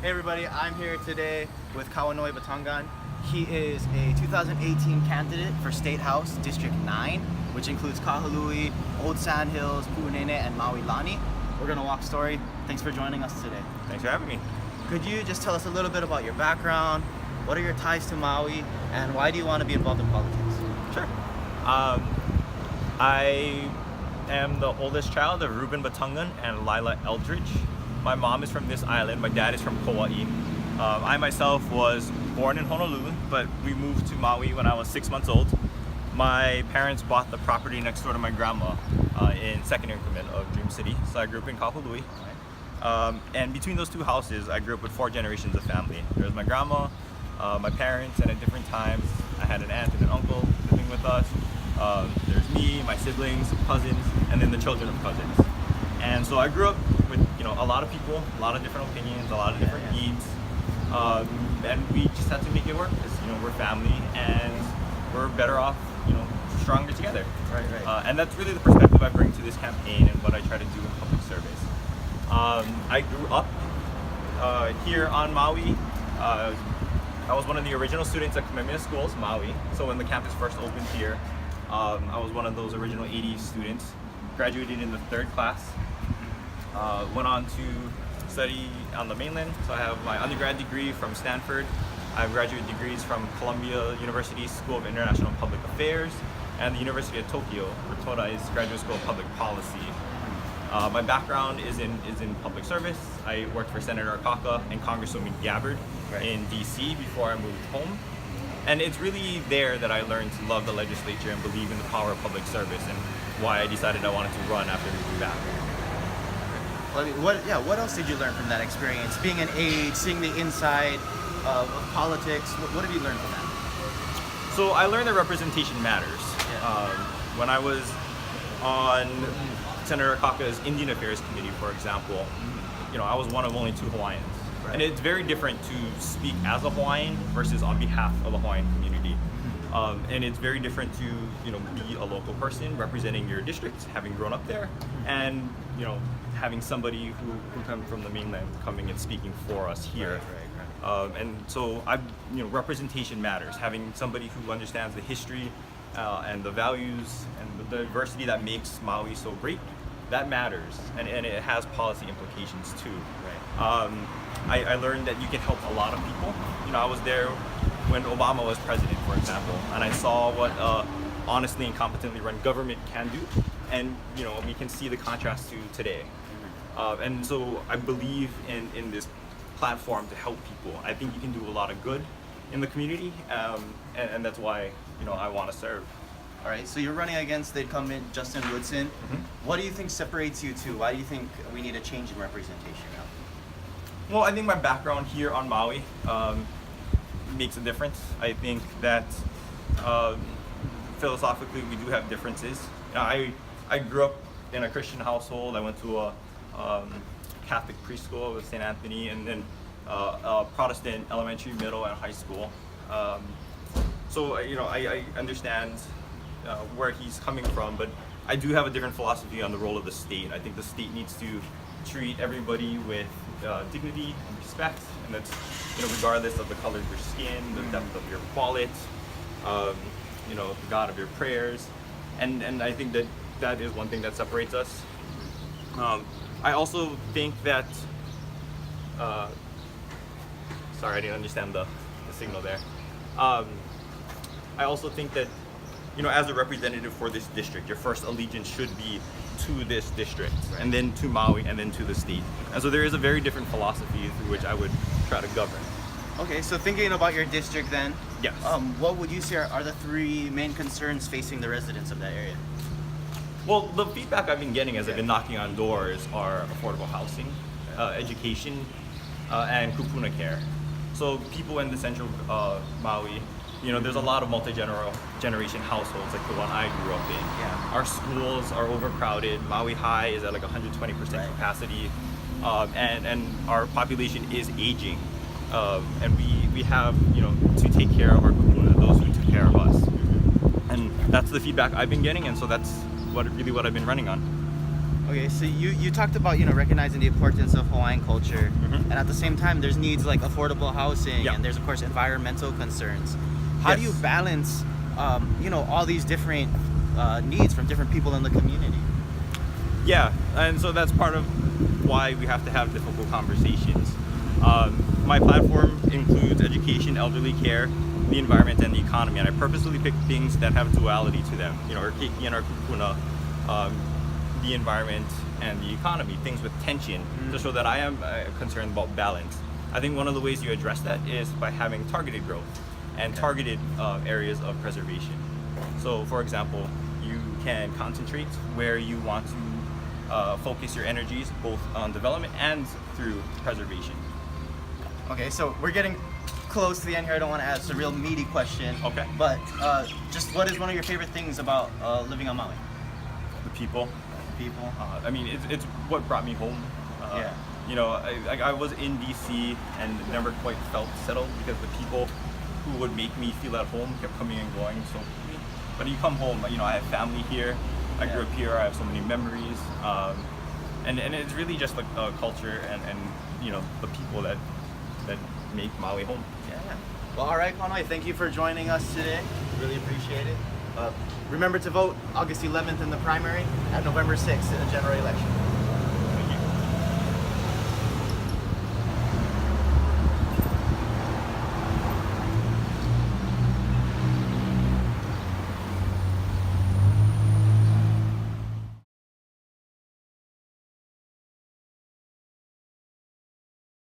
Hey everybody, I'm here today with Kauanoe Batangan. He is a 2018 candidate for State House District 9, which includes Kahului, Old Sandhills, Pu'unene, and Maui Lani. We're gonna walk story. Thanks for joining us today. Thanks for having me. Could you just tell us a little bit about your background? What are your ties to Maui, and why do you want to be involved in politics? Sure. I am the oldest child of Ruben Batangan and Lila Eldridge. My mom is from this island. My dad is from Kauai. I myself was born in Honolulu, but we moved to Maui when I was 6 months old. My parents bought the property next door to my grandma in second increment of Dream City, so I grew up in Kahului. And between those two houses, I grew up with 4 generations of family. There was my grandma, my parents, and at different times, I had an aunt and an uncle living with us. There's me, my siblings, cousins, and then the children of cousins. And so I grew up with a lot of people, a lot of different opinions, a lot of different needs, and we just had to make it work because we're family and we're better off, stronger together. Right. And that's really the perspective I bring to this campaign and what I try to do in public service. I grew up here on Maui. I was one of the original students at Kamehameha Schools, Maui. So when the campus first opened here, I was one of those original 80 students. Graduated in the 3rd class. Went on to study on the mainland. So I have my undergrad degree from Stanford. I have graduate degrees from Columbia University School of International and Public Affairs and the University of Tokyo, where Todai's Graduate School of Public Policy. My background is in public service. I worked for Senator Akaka and Congresswoman Gabbard in DC before I moved home. And it's really there that I learned to love the legislature and believe in the power of public service, and why I decided I wanted to run after moving back. Well, what else did you learn from that experience? Being an aide, seeing the inside of politics, what have you learned from that? So I learned that representation matters. When I was on Senator Akaka's Indian Affairs Committee, for example, I was one of only 2 Hawaiians. And it's very different to speak as a Hawaiian versus on behalf of the Hawaiian community. And it's very different to be a local person representing your district, having grown up there, and having somebody who comes from the mainland coming and speaking for us here. And so representation matters. Having somebody who understands the history and the values and the diversity that makes Maui so great, that matters, and it has policy implications too. I learned that you can help a lot of people. I was there when Obama was president, for example, and I saw what honestly and competently run government can do, and we can see the contrast to today. And so I believe in this platform to help people. I think you can do a lot of good in the community, and that's why I want to serve. All right, so you're running against the incumbent Justin Woodson. What do you think separates you two? Why do you think we need a change in representation now? Well, I think my background here on Maui makes a difference. I think that philosophically we do have differences. I grew up in a Christian household. I went to a Catholic preschool with St. Anthony, and then a Protestant elementary, middle, and high school. So I understand where he's coming from, but I do have a different philosophy on the role of the state. I think the state needs to treat everybody with dignity and respect, and that's regardless of the color of your skin, the depth of your wallet, the God of your prayers, and I think that is one thing that separates us. I also think that sorry, I didn't understand the signal there. I also think that as a representative for this district, your first allegiance should be to this district, and then to Maui, and then to the state. And so there is a very different philosophy through which I would try to govern. Okay, so thinking about your district then, yes. What would you say are the 3 main concerns facing the residents of that area? Well, the feedback I've been getting as I've been knocking on doors are affordable housing, education, and kupuna care. So people in the central Maui, there's a lot of multi-generation households like the one I grew up in. Our schools are overcrowded. Maui High is at like 120% capacity, and our population is aging, and we have to take care of our kupuna, those who took care of us, and that's the feedback I've been getting, and so that's what I've been running on. Okay, so you talked about, you know, recognizing the importance of Hawaiian culture, Mhm. and at the same time, there's needs like affordable housing, Yeah. and there's of course environmental concerns. How do you Yes. balance, you know, all these different needs from different people in the community? Yeah, and so that's part of why we have to have difficult conversations. My platform includes education, elderly care, the environment, and the economy, and I purposely pick things that have duality to them. You know, our keiki and our kupuna, the environment and the economy, things with tension, to show that I am concerned about balance. I think one of the ways you address that is by having targeted growth and targeted areas of preservation. So, for example, you can concentrate where you want to focus your energies, both on development and through preservation. Okay, so we're getting close to the end here. I don't want to ask a real meaty question. Okay. But just what is one of your favorite things about living on Maui? The people. People. I mean, it's what brought me home. Yeah. You know, I was in DC and never quite felt settled because the people who would make me feel at home kept coming and going. So when you come home, you know, I have family here. I grew up here. I have so many memories. And it's really just like culture and you know, the people that make Maui home. Yeah. Well, all right, Kauanoe, thank you for joining us today. Really appreciate it. Remember to vote August 11th in the primary and November 6th in the general election.